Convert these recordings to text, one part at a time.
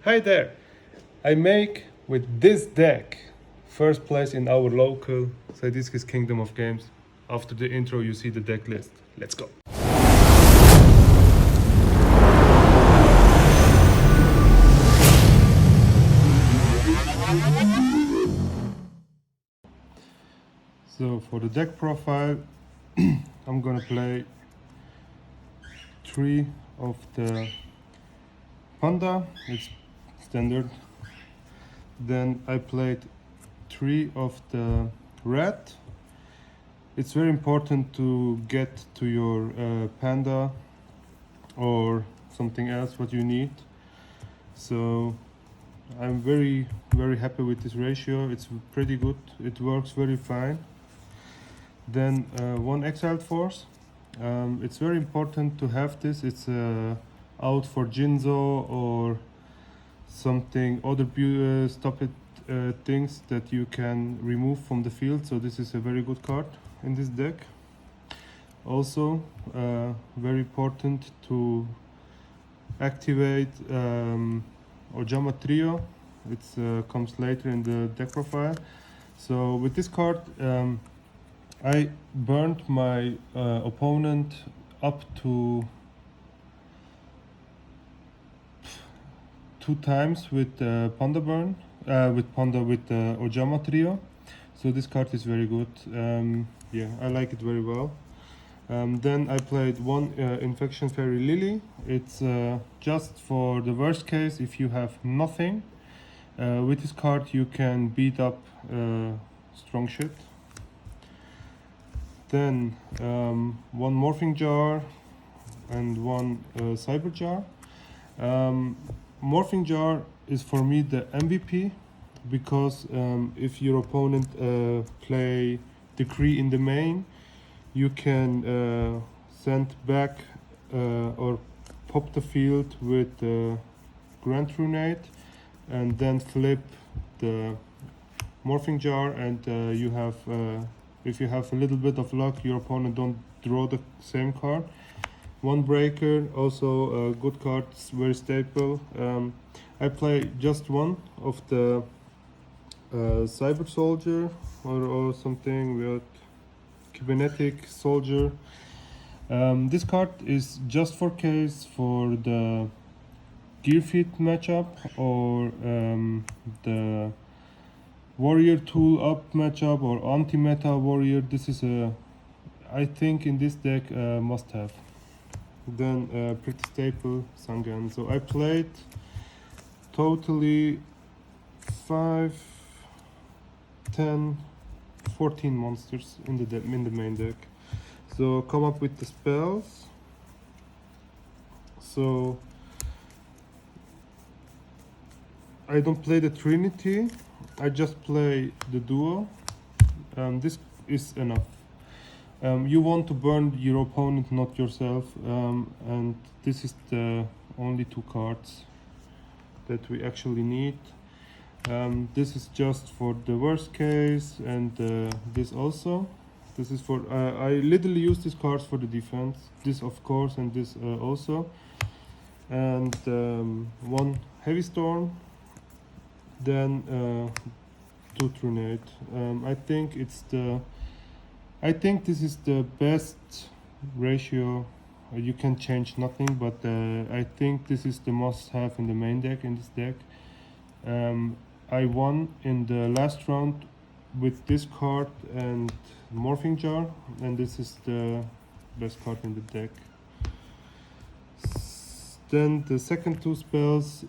Hi there! I make with this deck first place in our local Sajdiski's Kingdom of Games. After the intro you see the deck list. Let's go! So for the deck profile I'm gonna play 3 of the Panda, it's standard. Then I played 3 of the red. It's very important to get to your Panda or something else what you need. So I'm very happy with this ratio. It's pretty good. It works very fine. Then 1 exiled force. It's very important to have this. It's out for Jinzo or something other stop it things that you can remove from the field. So this is a very good card in this deck. Also very important to activate Ojama Trio. It comes later in the deck profile. So with this card I burned my opponent up to 2 times with Panda burn, with Ojama Trio. So this card is very good. Yeah, I like it very well. Then I played 1 Infection Fairy Lily. It's just for the worst case if you have nothing. With this card you can beat up strong shit. Then 1 Morphing Jar and 1 Cyber Jar. Morphing Jar is for me the MVP because if your opponent play Decree in the main, you can send back or pop the field with Grand Runate and then flip the Morphing Jar, and you have if you have a little bit of luck your opponent don't draw the same card. 1 Breaker, also a good card, it's very staple. I play just 1 of the Cyber Soldier or something with Kybernetic Soldier. This card is just for case for the Gear Fit matchup or the Warrior Tool Up matchup or Anti-Meta Warrior. This is a, I think in this deck must have. Then pretty staple Sangan. So I played totally 5, 10, 14 monsters in the main deck. So come up with the spells. So I don't play the Trinity, I just play the duo. This is enough. You want to burn your opponent, not yourself, and this is the only 2 cards that we actually need. This is just for the worst case, and this also. This is for I literally use these cards for the defense. This of course, and this also. And 1 Heavy Storm, then 2 Trinate. I think this is the best ratio. You can change nothing, but I think this is the must-have in the main deck. In this deck, I won in the last round with this card and Morphing Jar, and this is the best card in the deck. Then the second 2 spells,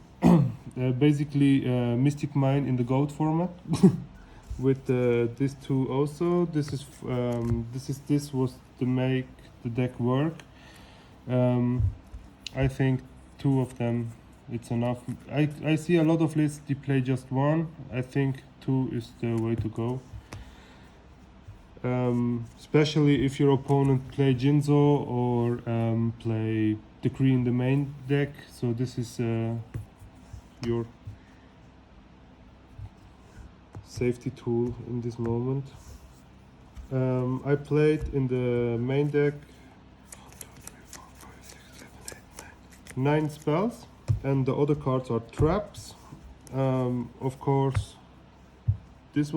basically Mystic Mine in the Goat format. With these 2 also. This was to make the deck work. I think 2 of them it's enough. I see a lot of lists they play just 1. I think 2 is the way to go. Especially if your opponent play Jinzo or play Decree in the main deck. So this is your safety tool in this moment. I played in the main deck 9 spells. and the other cards are traps. Of course, this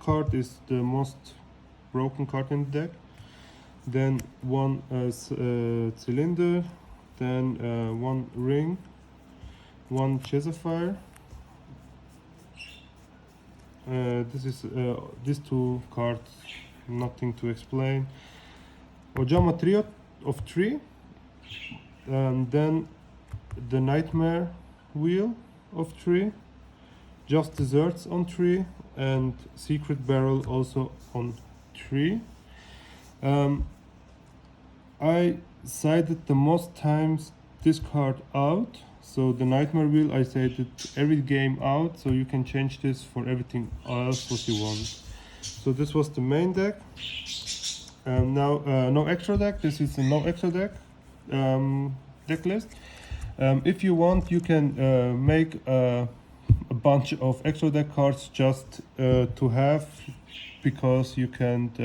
card is the most broken card in the deck. Then one cylinder, then one ring, one Chesifier. This is these two cards, nothing to explain. Ojama trio of 3, and then the Nightmare Wheel of 3, Just Desserts on 3, and Secret Barrel also on 3. I sided the most times this card out, so the Nightmare Wheel I sided every game out, so you can change this for everything else what you want. So this was the main deck. Now no extra deck, this is a no extra deck deck list. If you want, you can make a bunch of extra deck cards just to have, because you can't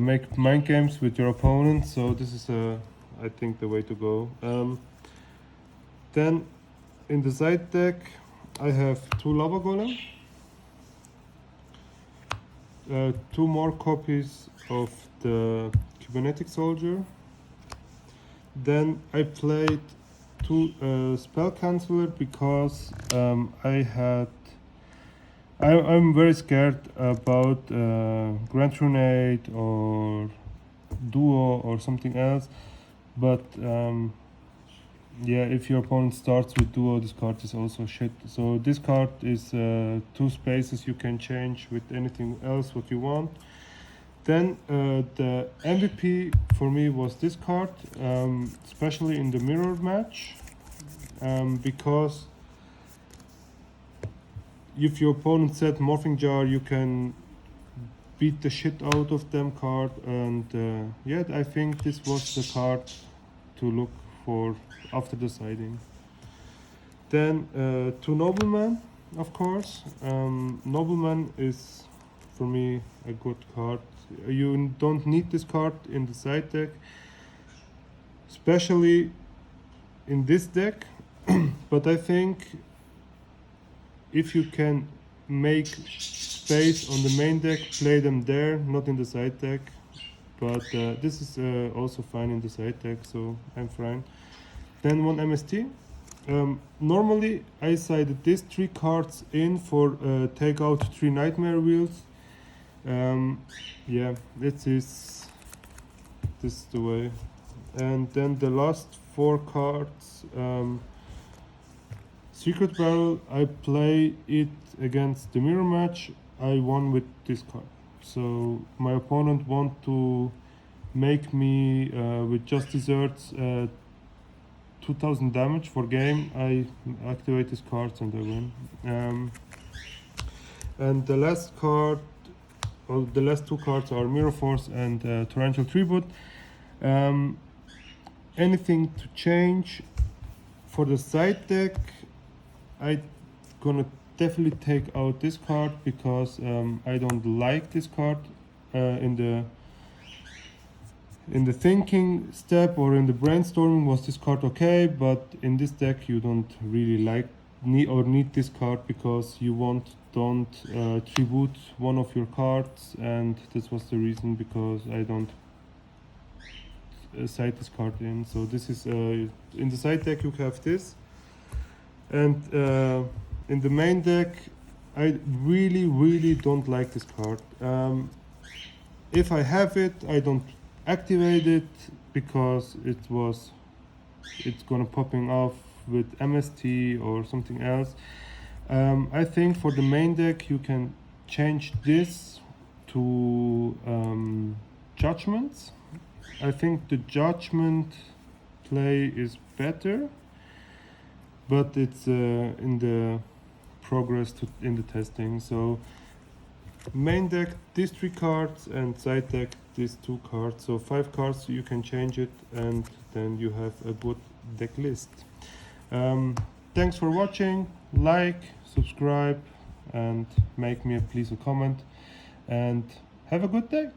make mind games with your opponent. So this is I think the way to go. Then in the side deck I have 2 Lava Golem, 2 more copies of the Cybernetic Soldier. Then I played 2 Spell Canceller because I'm very scared about Grand Grenade or Duo or something else, but yeah, if your opponent starts with Duo, this card is also shit. So this card is 2 spaces you can change with anything else what you want. Then the MVP for me was this card, especially in the mirror match, because if your opponent set Morphing Jar, you can beat the shit out of them card, and yeah, I think this was the card to look for after deciding. Then 2 Nobleman, of course. Nobleman is for me a good card. You don't need this card in the side deck, especially in this deck, but I think if you can make space on the main deck, play them there, not in the side deck. But this is also fine in the side deck, so I'm fine. Then 1 MST. Normally I sided these 3 cards in for take out 3 Nightmare Wheels. Yeah, this is the way. And then the last 4 cards. Secret Barrel, I play it against the mirror match. I won with this card. So my opponent want to make me with Just Desserts 2000 damage for game. I activate these cards and I win. And the last card, well, the last 2 cards are Mirror Force and Torrential Tribute. Anything to change for the side deck? I gonna definitely take out this card because I don't like this card in the thinking step or in the brainstorming was this card okay, but in this deck you don't really need this card because you don't tribute one of your cards, and this was the reason because I don't side this card in. So this is in the side deck you have this. And in the main deck, I really don't like this card. If I have it, I don't activate it because it's gonna popping off with MST or something else. I think for the main deck you can change this to Judgments. I think the Judgment play is better, but it's in the progress in the testing. So main deck these 3 cards and side deck these 2 cards, so 5 cards you can change it, and then you have a good deck list. Thanks for watching. Like, subscribe, and make me please a comment, and have a good day.